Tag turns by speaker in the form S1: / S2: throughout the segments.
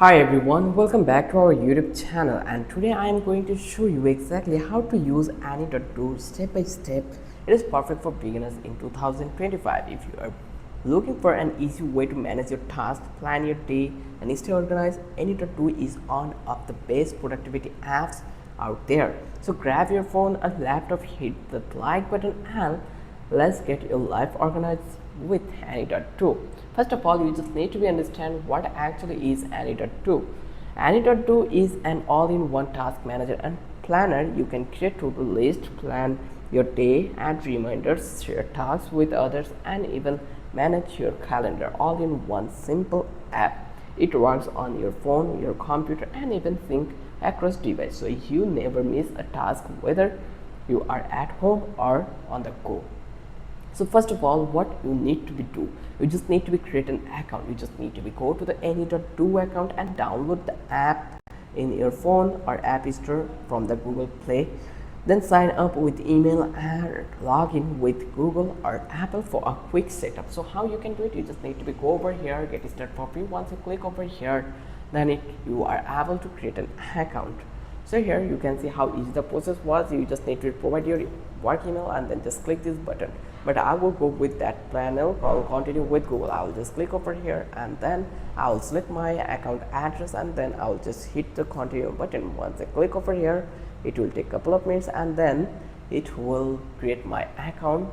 S1: Hi everyone, welcome back to our YouTube channel, and today I am going to show you exactly how to use Any.do step by step. It is perfect for beginners in 2025. If you are looking for an easy way to manage your tasks, plan your day and stay organized, Any.do is one of the best productivity apps out there. So grab your phone and laptop, hit the like button and let's get your life organized with Any.do. First of all, you just need to understand what actually is Any.do. Any.do is an all-in-one task manager and planner. You can create to-do list, plan your day, add reminders, share tasks with others, and even manage your calendar all in one simple app. It works on your phone, your computer, and even sync across devices, so you never miss a task whether you are at home or on the go. So first of all, what you need to be do, you just need to be create an account. You just need to be go to the Any.do account and download the app in your phone or app store from the Google Play. Then sign up with email and log in with Google or Apple for a quick setup. So how you can do it, you just need to be go over here, get started for free. Once you click over here, then you are able to create an account. So here you can see how easy the process was. You just need to provide your work email and then just click this button. But I will go with that panel. I will continue with Google. I will just click over here and then I will select my account address and then I will just hit the continue button. Once I click over here, it will take a couple of minutes and then it will create my account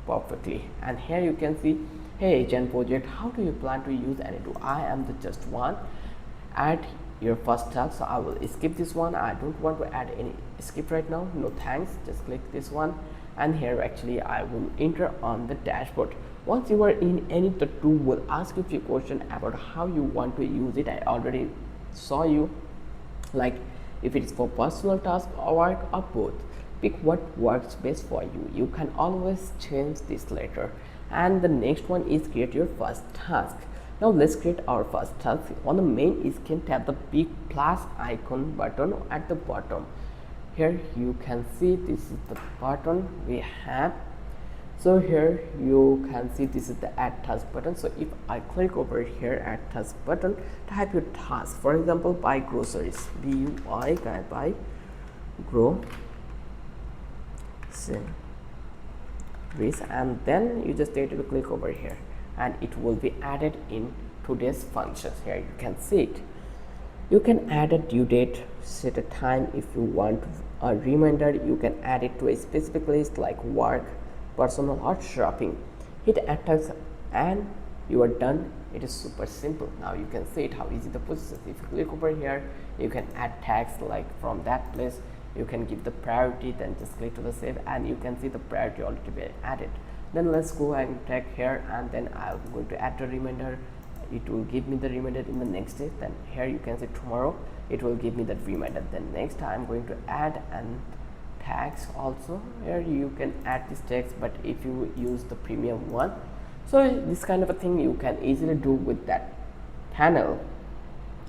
S1: perfectly. And here you can see, hey Gen project, how do you plan to use Any.do? I am the just one. Add your first task, so I will skip this one. I don't want to add any skip right now, no thanks, just click this one. And here actually I will enter on the dashboard. Once you are in Any.do, will ask you a few questions about how you want to use it. I already saw you, like if it is for personal task or work or both. Pick what works best for you. You can always change this later. And the next one is create your first task. Now let's create our first task. On the main screen, tap the big plus icon button at the bottom. Here you can see this is the button we have. So here you can see this is the add task button. So if I click over here add task button, type your task. For example, buy groceries. buy groceries, and then you just need to click over here and it will be added in today's functions. Here you can see it. You can add a due date, set a time. If you want a reminder, you can add it to a specific list like work, personal or shopping. Hit add task and you are done. It is super simple. Now you can see it how easy the process is. If you click over here, you can add tags like from that place. You can give the priority, then just click to the save and you can see the priority already be added. Then let's go and check here and then I'm going to add a reminder. It will give me the reminder in the next day. Then here you can see tomorrow it will give me that reminder. Then next I'm going to add and tags also. Here you can add this text, but if you use the premium one, so this kind of a thing you can easily do with that panel.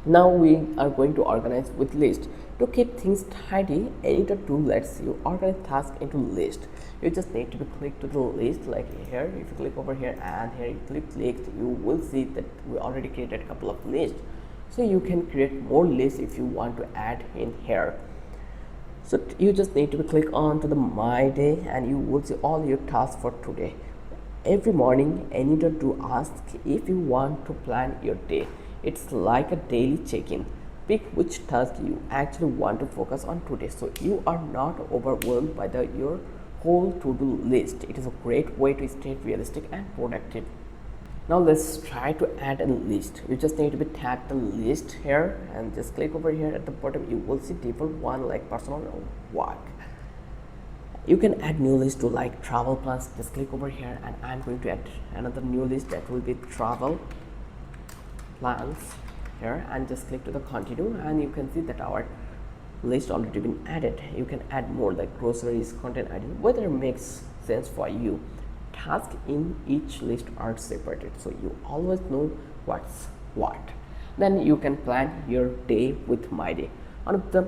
S1: Now we are going to organize with list. To keep things tidy, Any.do lets you organize tasks into list. You just need to click to the list like here. If you click over here and here you click list, you will see that we already created a couple of lists. So you can create more lists if you want to add in here. So you just need to click on to the my day and you will see all your tasks for today. Every morning Any.do asks if you want to plan your day. It's like a daily check-in. Pick which task you actually want to focus on today, so you are not overwhelmed by your whole to-do list. It is a great way to stay realistic and productive. Now let's try to add a list. You just need to tap the list here and just click over here at the bottom. You will see default one like personal or work. You can add new list to like travel plans. Just click over here and I'm going to add another new list that will be travel plans here and just click to the continue and you can see that our list already been added. You can add more like groceries, content item, whether it makes sense for you. Tasks in each list are separated, so you always know what's what. Then you can plan your day with my day. One of the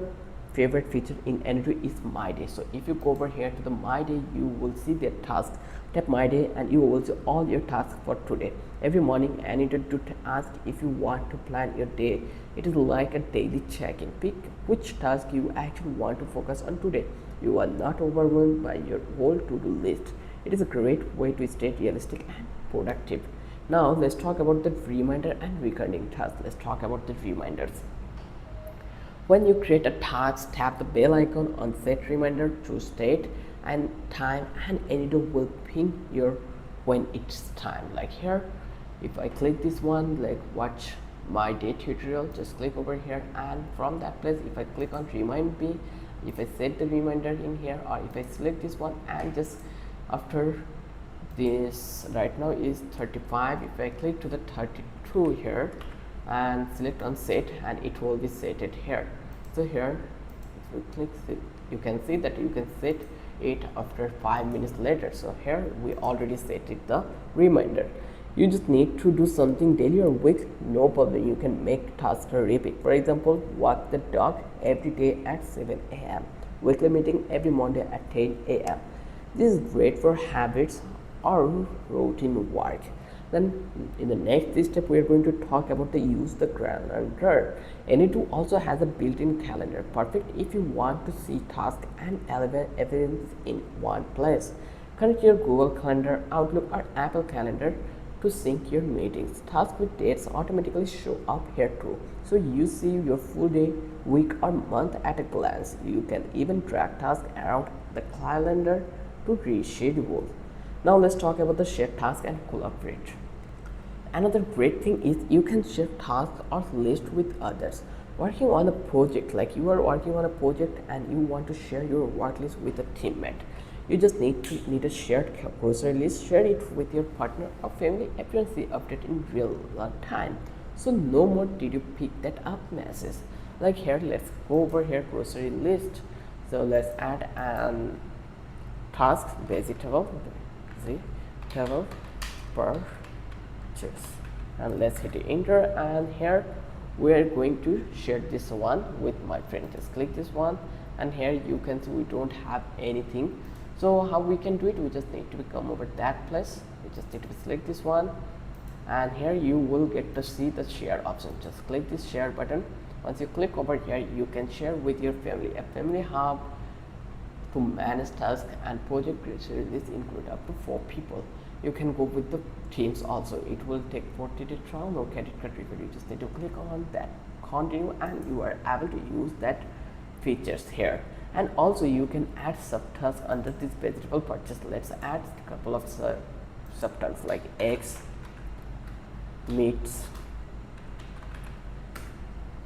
S1: favorite feature in Any.do is My Day. So if you go over here to the My Day, you will see the task. Tap My Day and you will see all your tasks for today. Every morning, Any.do ask if you want to plan your day. It is like a daily check-in. Pick which task you actually want to focus on today. You are not overwhelmed by your whole to-do list. It is a great way to stay realistic and productive. Now let's talk about the reminder and recurring tasks. Let's talk about the reminders. When you create a task, tap the bell icon on set reminder, choose date and time, and Any.do will ping your when it's time. Like here, if I click this one, like watch my day tutorial, just click over here, and from that place, if I click on remind me, if I set the reminder in here, or if I select this one, and just after this right now is 35, if I click to the 32 here and select on set, and it will be set it here. So here if you click it, you can see that you can set it after 5 minutes later. So here we already set it the reminder. You just need to do something daily or week, no problem. You can make tasks repeat. For example, walk the dog every day at 7 a.m. Weekly meeting every Monday at 10 a.m. This is great for habits or routine work. Then in the next step, we are going to talk about the use the calendar. Any.do also has a built-in calendar, perfect if you want to see tasks and events in one place. Connect your Google Calendar, Outlook, or Apple Calendar to sync your meetings. Tasks with dates automatically show up here too, so you see your full day, week, or month at a glance. You can even drag tasks around the calendar to reschedule. Now let's talk about the share task and collaborate. Another great thing is you can share tasks or list with others. Working on a project, like you are working on a project and you want to share your work list with a teammate. You just need a shared grocery list. Share it with your partner or family. Everyone see update in real time. So no more did you pick that up messages. Like here, let's go over here grocery list. So let's add an task vegetable purchase, and let's hit enter, and here we are going to share this one with my friend. Just click this one, and here you can see we don't have anything. So how we can do it? We just need to come over that place. We just need to select this one, and here you will get to see the share option. Just click this share button. Once you click over here, you can share with your family. A family hub to manage tasks and project release include up to 4 people. You can go with the teams also. It will take 40-day trial, no credit card required. You just need to click on that continue, and you are able to use that features here. And also you can add subtasks under this vegetable purchase. Let's add a couple of subtasks like eggs, meats,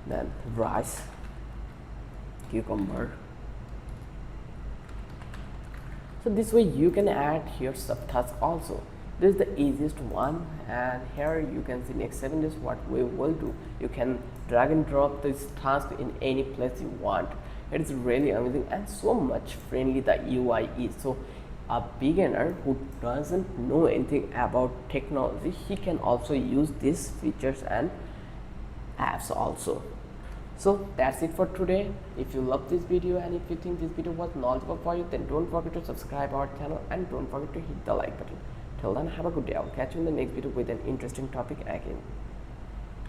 S1: then rice, cucumber. So this way you can add your subtask also. This is the easiest one, and here you can see next 7 days what we will do. You can drag and drop this task in any place you want. It is really amazing and so much friendly the UI is. So a beginner who doesn't know anything about technology, he can also use these features and apps also. So that's it for today. If you love this video and if you think this video was knowledgeable for you, then don't forget to subscribe our channel and don't forget to hit the like button. Till then, have a good day. I'll catch you in the next video with an interesting topic again.